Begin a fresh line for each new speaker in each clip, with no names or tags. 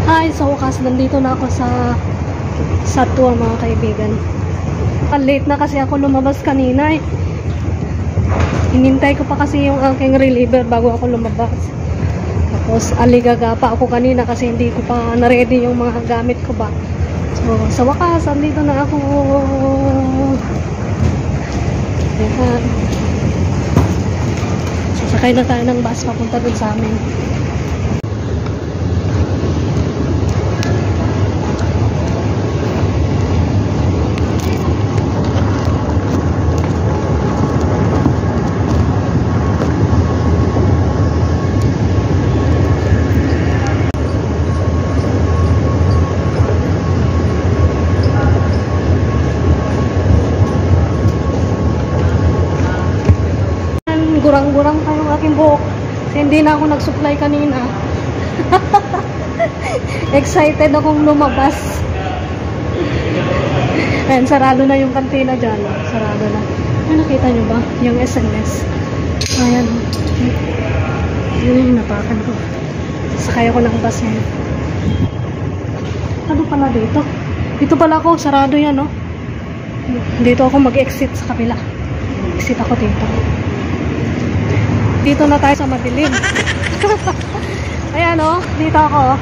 Ay, sa wakas, nandito na ako sa tour, mga kaibigan. Late na kasi ako lumabas kanina eh. Hinintay ko pa kasi yung aking reliever bago ako lumabas. Tapos aligaga pa ako kanina kasi hindi ko pa na-ready yung mga gamit ko ba. So, sa wakas, nandito na ako. Ayan. Sasakay na tayo ng bus papunta dun sa amin. Gurang-gurang pa yung aking buhok kasi hindi na ako nag-supply kanina. Excited akong lumabas. Ayan, sarado na yung kantina dyan. Sarado na. Ay, nakita nyo ba? Yung SNS. Ayan. Yun yung napakan ko. Sakay ako ng bus ngayon. Ano pala dito? Dito pala ako. Sarado yan, no? Dito ako mag-exit sa kabila. Exit ako dito. Dito na tayo sa madilim. Ayan o, dito ako.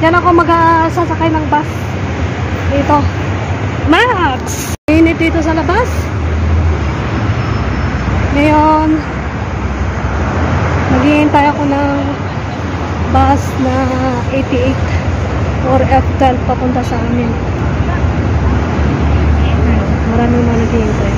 Yan ako mag-sasakay ng bus. Dito. Max! Init dito sa labas. Ngayon, maghihintay ako ng bus na 88 or F12 papunta sa amin. Maraming mga naghihintay.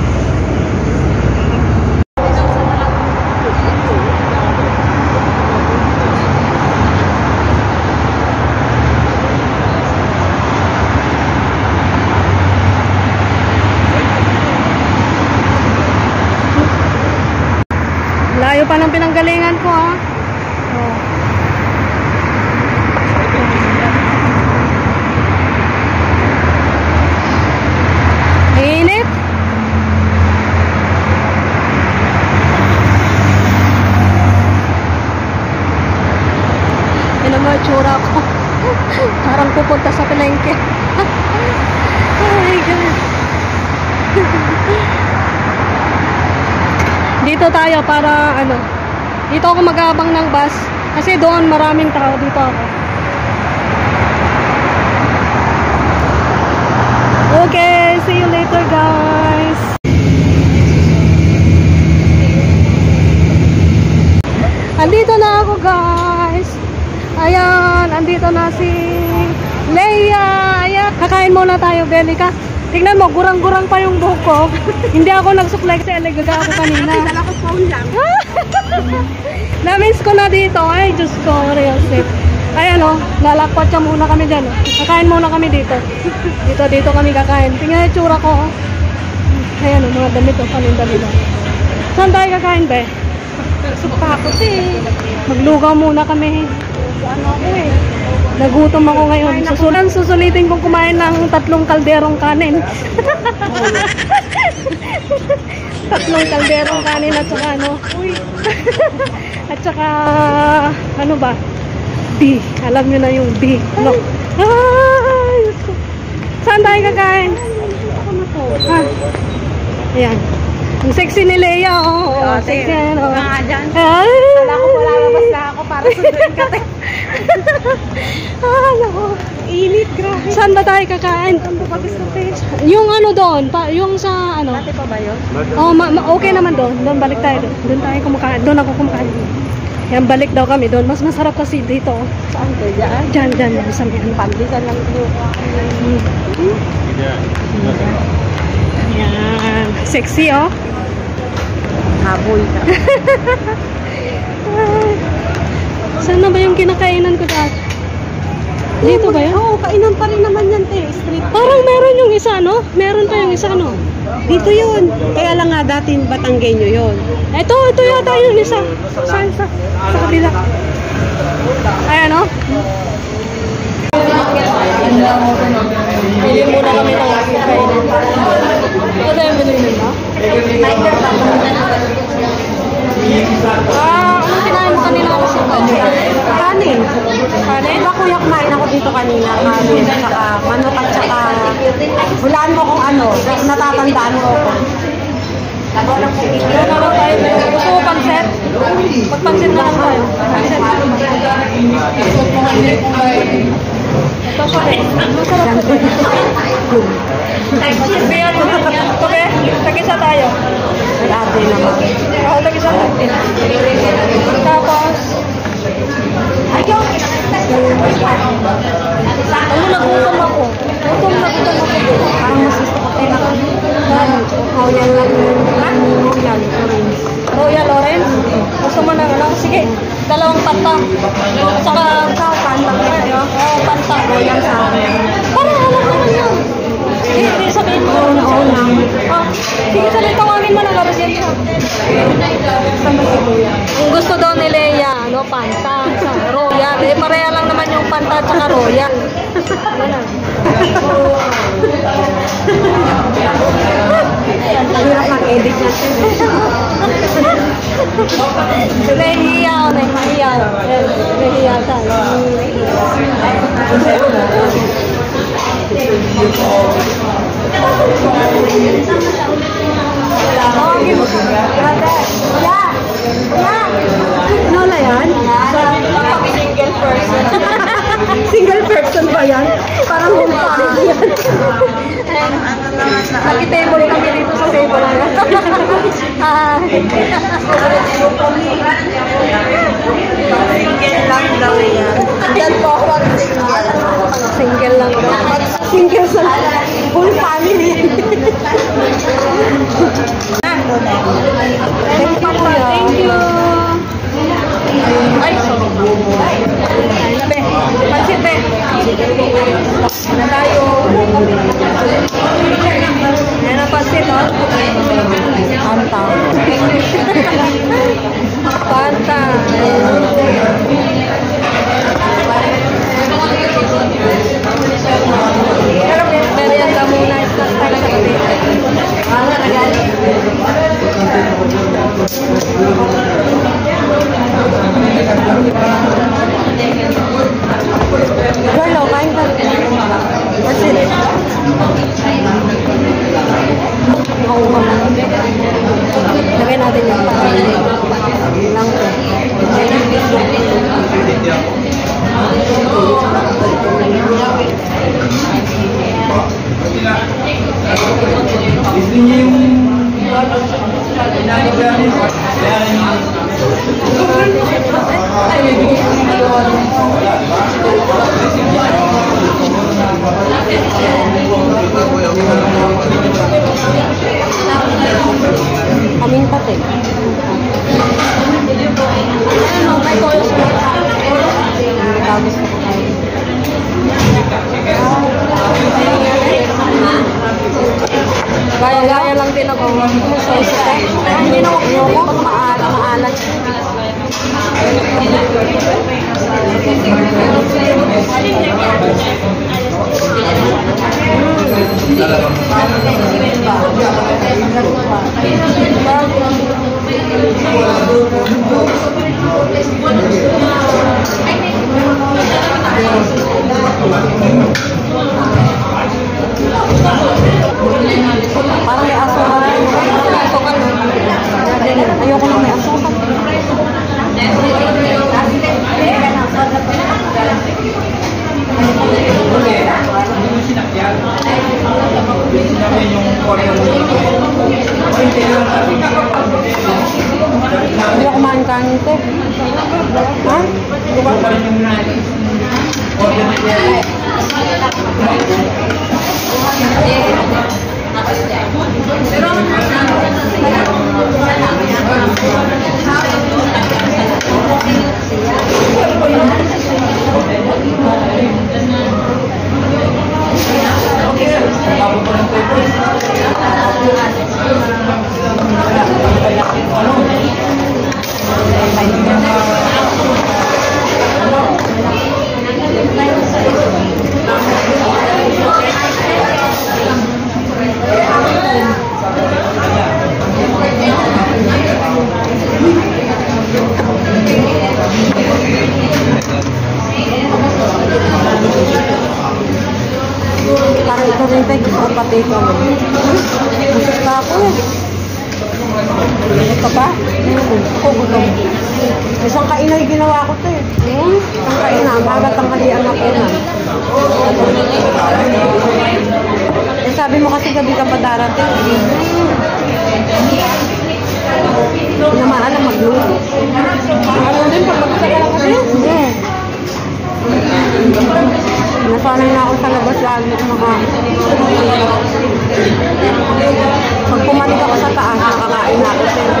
Layo pa ng pinanggalingan ko, ha. Oh. Init. Yan ang mga tsura ko. Parang pupunta sa palengke. Oh my God. Dito tayo para ano, dito ako mag-aabang ng bus kasi doon maraming tao. Dito ako. Okay, see you later guys. Andito na ako guys. Ayan, andito na si Leia. Ayan, kakain muna tayo, Belica. Tingnan mo, gurang-gurang pa yung buhok ko. Hindi ako nag-supply kasi aligaga ako kanina.
Dala ko phone lang.
Na-miss ko na dito. Ay, Diyos ko, real safe. Ayan o, lalakpat siya muna kami dyan. Kakain muna kami dito. Dito kami kakain. Tingnan yung tsura ko. Ayan o, mga damit o, paninda nila. Saan tayo kakain, be?
Supakot eh.
Maglugaw muna kami.
Ano ako eh.
Nagutom ako ngayon. Susulitin kong kumain ng 3 kalderong kanin. 3 kalderong kanin at saka ano. At saka ano ba? B. Alam nyo na yung B. No. Ay, saan tayo kakain?
Ako na to.
Ha? Ayan. Ang sexy ni Leia, oh. Oh, sexy yan, oh.
Nga dyan.
Ay!
Wala ko, lalabas na ako para sunduin ka tayo.
Ay, ako.
Init, grabe.
Saan ba tayo kakain?
Ang bukagis na tayo.
Yung ano doon, yung sa ano.
Dati pa ba yun?
Oh, okay naman doon. Doon balik tayo doon. Doon tayo kumakain. Doon ako kumakain. Yan, balik daw kami doon. Mas masarap kasi dito.
Saan to? Diyan?
Diyan. Sa may
Pandisan lang ito.
Yan. Sexy, oh.
Haboy ka.
Saan na ba yung kinakainan ko dati? Dito ba yun?
Oo, kainan pa rin naman yan, te. Street.
Parang meron yung isa, no? Meron pa yung isa, no?
Dito yun. Kaya lang nga dati Batanggenyo yun.
Ito yata yung isa. Sa kabila. Ayan, no? Pili muna kami ng kainan. Ito yung binili mo? Anong kinain mo kanina ako sa
Kanin. Kanin? Diba kuya kumain ako dito kanina, kanin, tsaka manok at tsaka hulaan mo kung ano, natatandaan mo ako.
Ano naman tayo? Gusto mo pansit? Magpansit na lang tayo. Pansit. Ito siya eh. Masarap ito. Biyan mo. Tobe, tag-isa tayo.
May ate naman.
Oo, tag-isa tayo. Tapos, ayaw. Ano, nagutom ako. Gutom na gutom ako.
Parang mas gusto ko tayo na Royal lang Royal Orange.
Royal Orange? Gusto mo ng ano? Sige, dalawang panta. Tsaka
Panta ko kayo.
Oo, panta.
Royal sa akin.
Parang alam naman yun. Hindi, sabihin mo.
Oo lang.
Ah, sige, sabihin, tawagin mo na labas yan siya.
Saan ba si kuya?
Ang gusto daw ni Leia, ano, panta. Royal. Eh, pareha lang naman yung panta at saka royal. Ganun.
Ang hirap mag-edit natin.
Nahihiya ako, nahihiya. Nahihiya ka.
Ano na yan?
Single person.
Single person ba yan? Parang home party yan.
Naki-table kami dito sa table na yan.
Single lang daw yan.
Yan po ako single. Single lang daw.
Single sa whole family.
Thank you, kuya. Thank you. Ay, sorry. Ay, nabe. Pansit, be. Na tayo. Ayan ang pansit, oh.
Panta.
Panta. Merienda muna. Snack tayo sa gabi.
Carlo, kain ka. What's it? Oo ba man?
Lagyan natin yung
Lang ko.
Gusto niyo yung
Aming pati.
ano, may toyo sa
Tapos ko kain.
Gaya-gaya lang din ako.
Hindi na ako maalat. Parang may asukal. Ayoko na may asukal. Hindi ako kumain kanin ito. Ha? Ito rin tayo, gusto ko pati ito. Gusto pa ako eh. Ito ba? Ako gutom. Isang kainan yung ginawa ko ito eh. Isang kainan, bagat ang halian na kainan. Eh sabi mo kasi gabi ka pa darating. Hindi naman alam magluto. Ano din pag magsagal ako sa'yo? Hindi. Nasanay na ako sa labas lagi pag pumanik ako sa taas, nakakain na ako sa'yo.